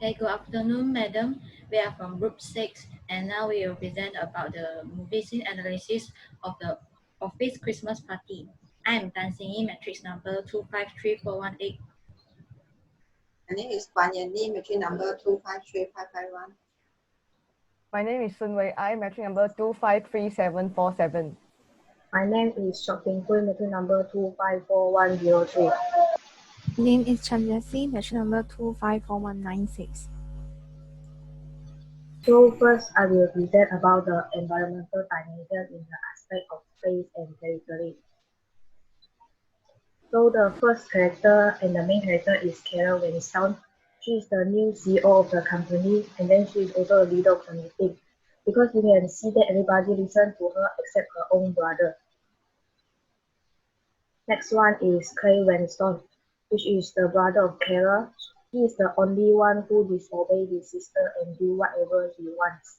Okay, good afternoon, madam. We are from Group 6, and now we will present about the movie scene analysis of the office Christmas party. I am Tan Xing Yi, matrix number 253418. My name is Guan Yanli, matrix number 253551. My name is Sun Wei I, matrix number 253747. My name is Chok Ping Hui, matrix number 254103. Name is Chen Jessie, matrix number 254196. So first, I will present about the environmental dimension in the aspect of space and territory. So the first character and the main character is Carol Winston. She is the new CEO of the company, and then she is also a leader of the meeting. Because you can see that everybody listens to her except her own brother. Next one is Clay Winston, which is the brother of Carol. He is the only one who disobeys his sister and do whatever he wants.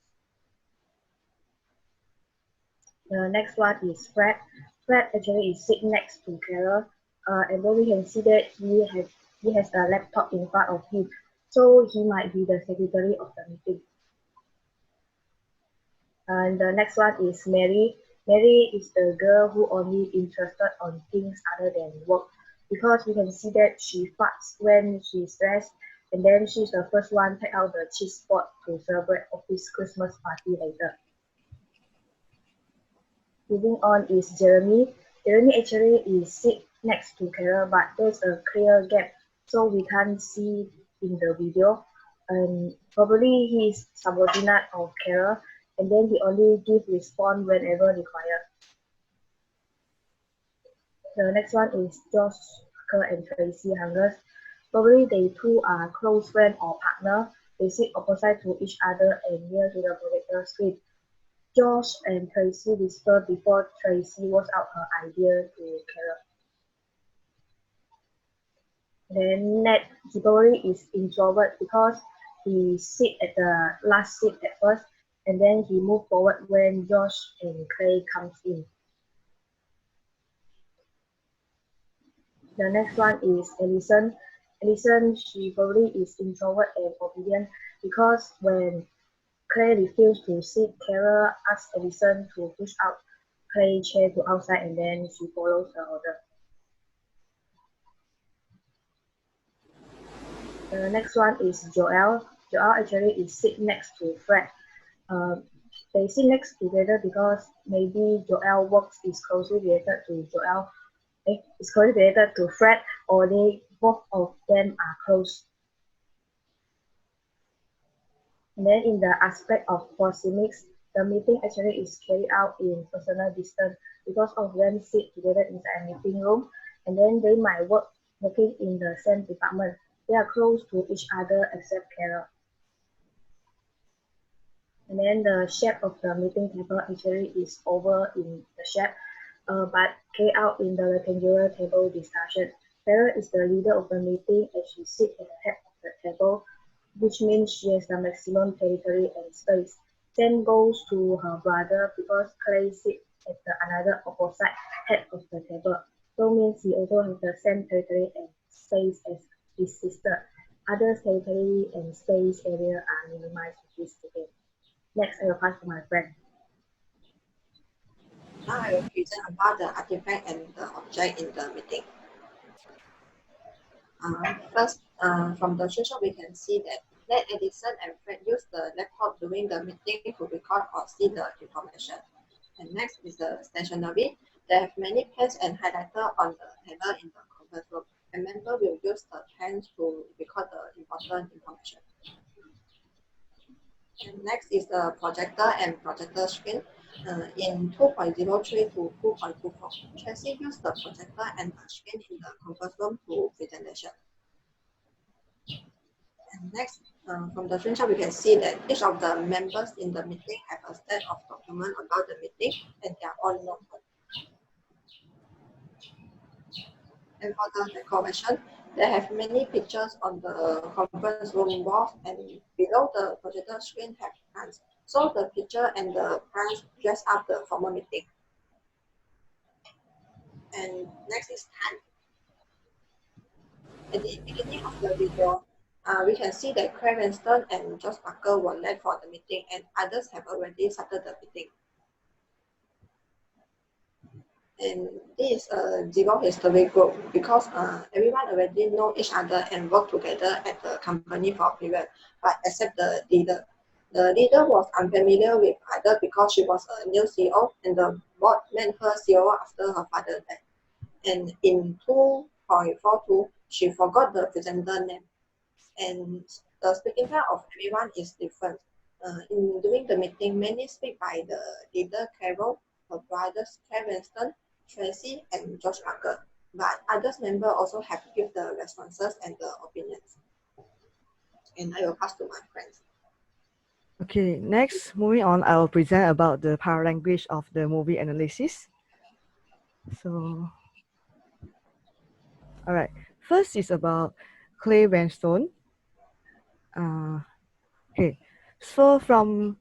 The next one is Fred. Fred actually is sitting next to Carol, and then we can see that he has a laptop in front of him, so he might be the secretary of the meeting. And the next one is Mary. Mary is the girl who only interested on things other than work, because we can see that she farts when she's stressed, and then she's the first one to take out the cheese pot to celebrate office Christmas party later. Moving on is Jeremy. Jeremy actually is sit next to Carol, but there's a clear gap, so we can't see in the video. And probably he is subordinate of Carol, and then he only give response whenever required. The next one is Josh Tucker and Tracy Hungers. Probably they two are close friend or partner. They sit opposite to each other and near to the projector screen. Josh and Tracy whisper before Tracy was out her idea to Carol. Then Ned, he probably is introvert because he sit at the last seat at first, and then he moved forward when Josh and Clay comes in. The next one is Allison. Allison, she probably is introvert and obedient because when Clay refused to sit, Carol asked Allison to push out Clay's chair to outside, and then she follows the order. The next one is Joel. Joel actually is sit next to Fred. They sit next together because maybe Joel works is closely related to is closely related to Fred, or they both of them are close. And then in the aspect of proxemics, the meeting actually is carried out in personal distance because of them sit together inside a meeting room, and then they might working in the same department. They are close to each other except Carol. And then the shape of the meeting table actually is oval in the shape, but carried out in the rectangular table discussion. Carol is the leader of the meeting and she sits at the head of the table, which means she has the maximum territory and space. Same goes to her brother because Clay sits at the another opposite head of the table, so means he also has the same territory and space as his sister. Other territory and space area are minimized with this together. Next, I will pass to my friend. Now I will present about the artifact and the object in the meeting. First, from the screenshot, we can see that Ned, Edison, and Fred use the laptop during the meeting to record or see the information. And next is the stationery. They have many pens and highlighter on the table in the conference room. And member will use the pens to record the important information. And next is the projector and projector screen. In 2.03 to 2.24, Tracy used the projector and the screen in the conference room to presentation. And next, from the screenshot, we can see that each of the members in the meeting have a set of documents about the meeting, and they are all noted. And for the decoration, they have many pictures on the conference room walls, and below the projector screen have plants. So the picture and the plants dress up the formal meeting. And next is time. At the beginning of the video, we can see that Craig Winston and Josh Parker were late for the meeting and others have already started the meeting. And this is a zero history group because everyone already know each other and work together at the company for a period, but except the leader. The leader was unfamiliar with others because she was a new CEO and the board made her CEO after her father died. And in 2.42, she forgot the presenter name. And the speaking time of everyone is different. During the meeting, many speak by the leader Carol, her brothers Claire Winston, Tracy, and George Parker. But others members also have to give the responses and the opinions. And I will pass to my friends. Okay, next, moving on, I will present about the paralanguage of the movie analysis. So, all right, first is about Clay Vanstone. Okay, so from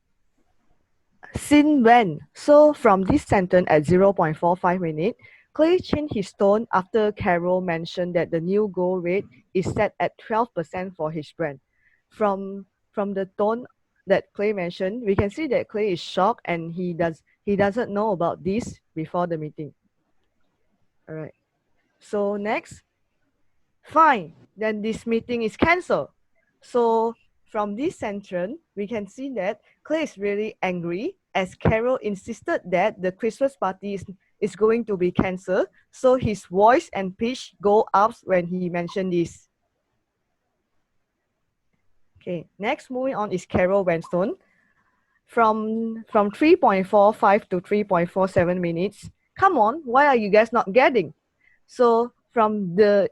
scene when, so from this sentence at 0.45 minutes, Clay changed his tone after Carol mentioned that the new goal rate is set at 12% for his brand. From the tone that Clay mentioned, we can see that Clay is shocked and he doesn't know about this before the meeting. All right. So next, fine, then this meeting is cancelled. So from this sentence, we can see that Clay is really angry as Carol insisted that the Christmas party is going to be cancelled. So his voice and pitch go up when he mentioned this. Okay, next moving on is Carol Wenstone. From 3.45 to 3.47 minutes. Come on, why are you guys not getting? So from the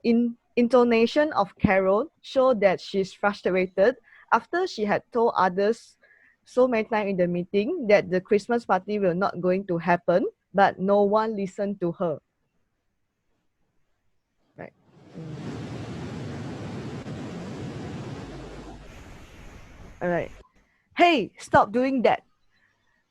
intonation of Carol show that she's frustrated after she had told others so many times in the meeting that the Christmas party will not going to happen, but no one listened to her. Right. All right. Hey, stop doing that.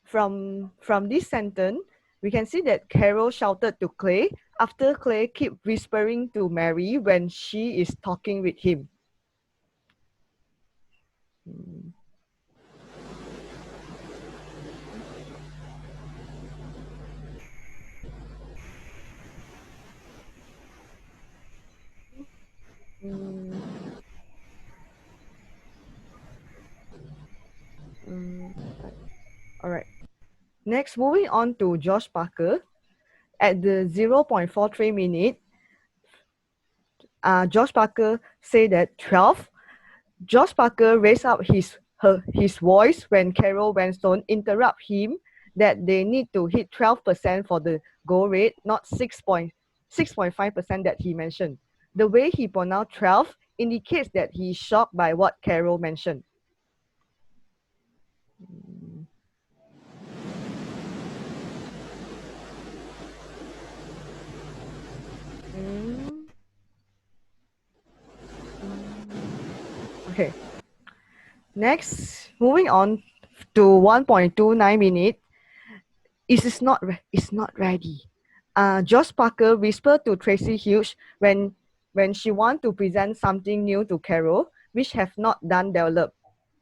From this sentence, we can see that Carol shouted to Clay after Clay kept whispering to Mary when she is talking with him. All right. Next, moving on to Josh Parker. At the 0.43 minute, Josh Parker said that 12. Josh Parker raised up his voice when Carol Winston interrupt him that they need to hit 12% for the goal rate, not 6.5% that he mentioned. The way he pronounced 12 indicates that he's shocked by what Carol mentioned. Okay. Next, moving on to 1.29 minutes. It's not ready. Josh Parker whispered to Tracy Hughes when she want to present something new to Carol, which have not done develop.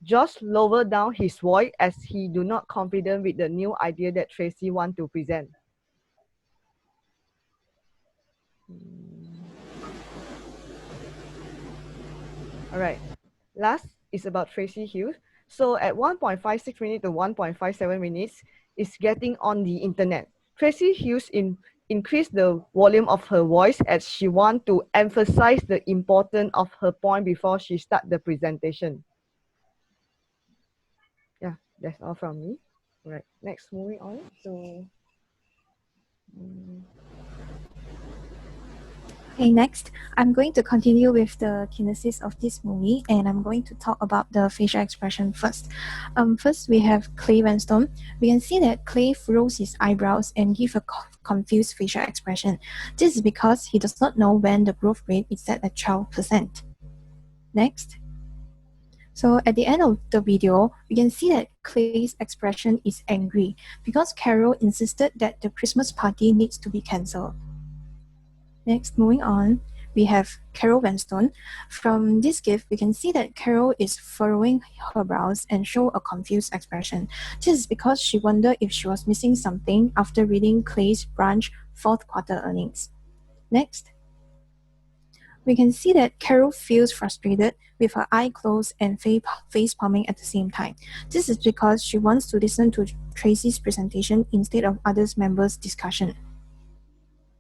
Josh lowered down his voice as he do not confident with the new idea that Tracy want to present. All right. Last is about Tracy Hughes. So at 1.56 minutes to 1.57 minutes, is getting on the internet. Tracy Hughes increased the volume of her voice as she want to emphasize the importance of her point before she start the presentation. Yeah, that's all from me. All right, next, moving on to... Okay, next, I'm going to continue with the kinesis of this movie, and I'm going to talk about the facial expression first. First, we have Clay Vanstone. We can see that Clay furrows his eyebrows and give a confused facial expression. This is because he does not know when the growth rate is set at 12%. Next. So at the end of the video, we can see that Clay's expression is angry because Carol insisted that the Christmas party needs to be cancelled. Next, moving on, we have Carol Vanstone. From this GIF, we can see that Carol is furrowing her brows and show a confused expression. This is because she wondered if she was missing something after reading Clay's branch fourth quarter earnings. Next, we can see that Carol feels frustrated with her eye closed and face palming at the same time. This is because she wants to listen to Tracy's presentation instead of others members' discussion.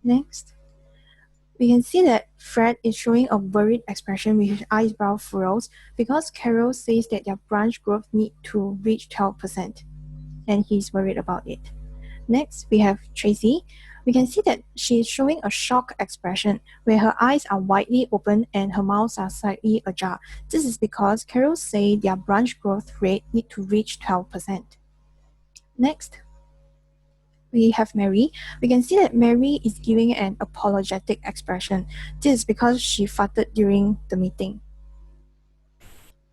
Next, we can see that Fred is showing a worried expression with his eyebrow furrows because Carol says that their branch growth need to reach 12%, and he's worried about it. Next, we have Tracy. We can see that she is showing a shocked expression where her eyes are widely open and her mouths are slightly ajar. This is because Carol say their branch growth rate need to reach 12%. Next, we have Mary. We can see that Mary is giving an apologetic expression. This is because she farted during the meeting.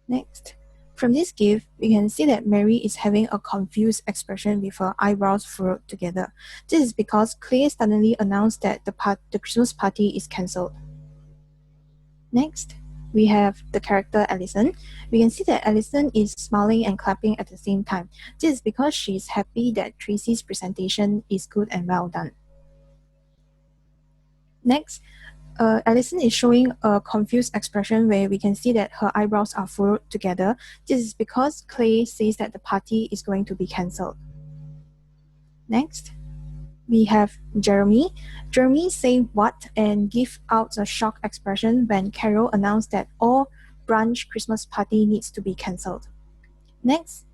Next, from this GIF, we can see that Mary is having a confused expression with her eyebrows furrowed together. This is because Clay suddenly announced that the Christmas party is cancelled. Next, we have the character Allison. We can see that Allison is smiling and clapping at the same time. This is because she is happy that Tracy's presentation is good and well done. Next, Allison is showing a confused expression where we can see that her eyebrows are furrowed together. This is because Clay says that the party is going to be cancelled. Next, we have Jeremy. Jeremy say what and give out a shocked expression when Carol announced that all brunch Christmas party needs to be cancelled. Next,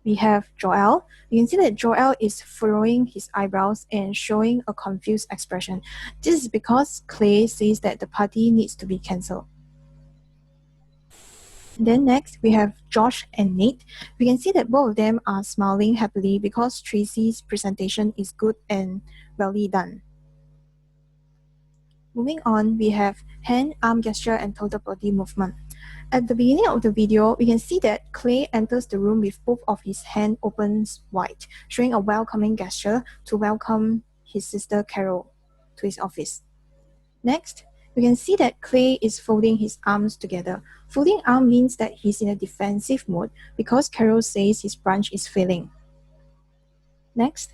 we have Joel. You can see that Joel is furrowing his eyebrows and showing a confused expression. This is because Clay says that the party needs to be cancelled. Then next, we have Josh and Nate. We can see that both of them are smiling happily because Tracy's presentation is good and well done. Moving on, we have hand, arm gesture, and total body movement. At the beginning of the video, we can see that Clay enters the room with both of his hands open wide, showing a welcoming gesture to welcome his sister Carol to his office. Next, we can see that Clay is folding his arms together. Folding arm means that he's in a defensive mode because Carol says his branch is failing. Next,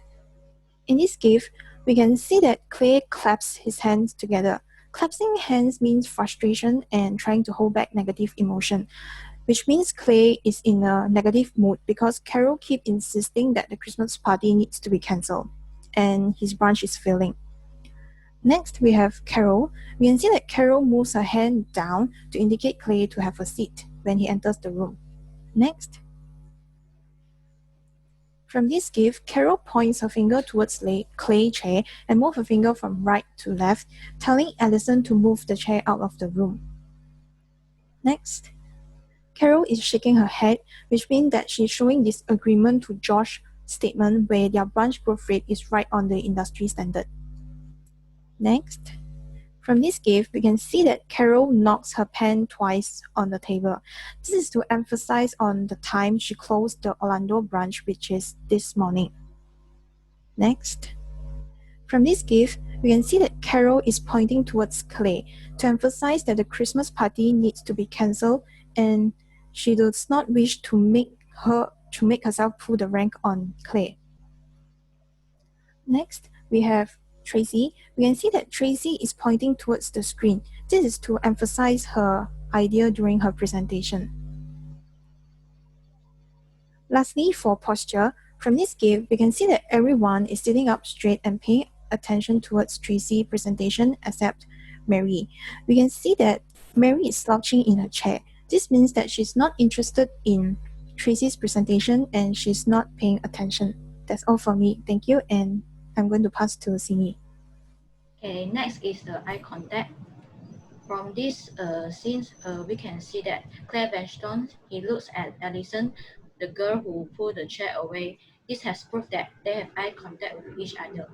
in this GIF, we can see that Clay claps his hands together. Clapping hands means frustration and trying to hold back negative emotion, which means Clay is in a negative mood because Carol keeps insisting that the Christmas party needs to be cancelled and his branch is failing. Next, we have Carol. We can see that Carol moves her hand down to indicate Clay to have a seat when he enters the room. Next, from this GIF, Carol points her finger towards Clay chair and moves her finger from right to left, telling Allison to move the chair out of the room. Next, Carol is shaking her head, which means that she's showing disagreement to Josh's statement where their branch growth rate is right on the industry standard. Next, from this GIF, we can see that Carol knocks her pen twice on the table. This is to emphasize on the time she closed the Orlando branch, which is this morning. Next, from this GIF, we can see that Carol is pointing towards Clay to emphasize that the Christmas party needs to be cancelled and she does not wish to make herself pull the rank on Clay. Next, we have Tracy. We can see that Tracy is pointing towards the screen. This is to emphasize her idea during her presentation. Lastly, for posture, from this GIF, we can see that everyone is sitting up straight and paying attention towards Tracy's presentation except Mary. We can see that Mary is slouching in her chair. This means that she's not interested in Tracy's presentation and she's not paying attention. That's all for me. Thank you, and I'm going to pass to Simi. Okay, next is the eye contact. From this scenes, we can see that Claire Vanstone, he looks at Allison, the girl who pulled the chair away. This has proved that they have eye contact with each other.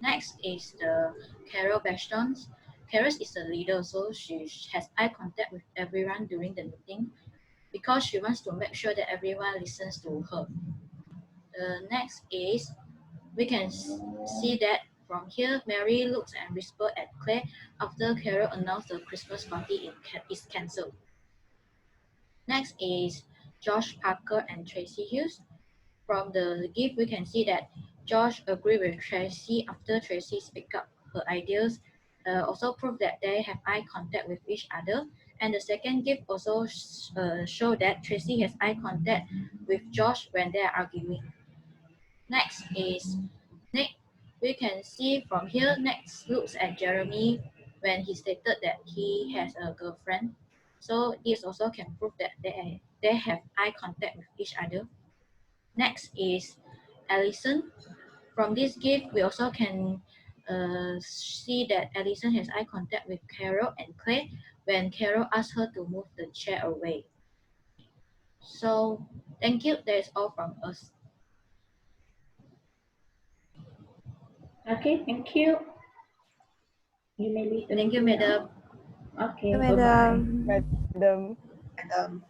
Next is the Carol Vanstone. Carol is the leader, so she has eye contact with everyone during the meeting because she wants to make sure that everyone listens to her. The next is we can see that from here, Mary looks and whispers at Claire after Carol announced the Christmas party is cancelled. Next is Josh Parker and Tracy Hughes. From the gift, we can see that Josh agreed with Tracy after Tracy speak up her ideas, also prove that they have eye contact with each other. And the second gift also show that Tracy has eye contact with Josh when they are arguing. Next is Nick. We can see from here, Next looks at Jeremy when he stated that he has a girlfriend. So this also can prove that they have eye contact with each other. Next is Allison. From this gift, we also can see that Allison has eye contact with Carol and Clay when Carol asked her to move the chair away. So thank you. That is all from us. Okay, thank you. You may leave the Thank you, meeting now. madam. Okay, Madam. bye-bye. Madam. And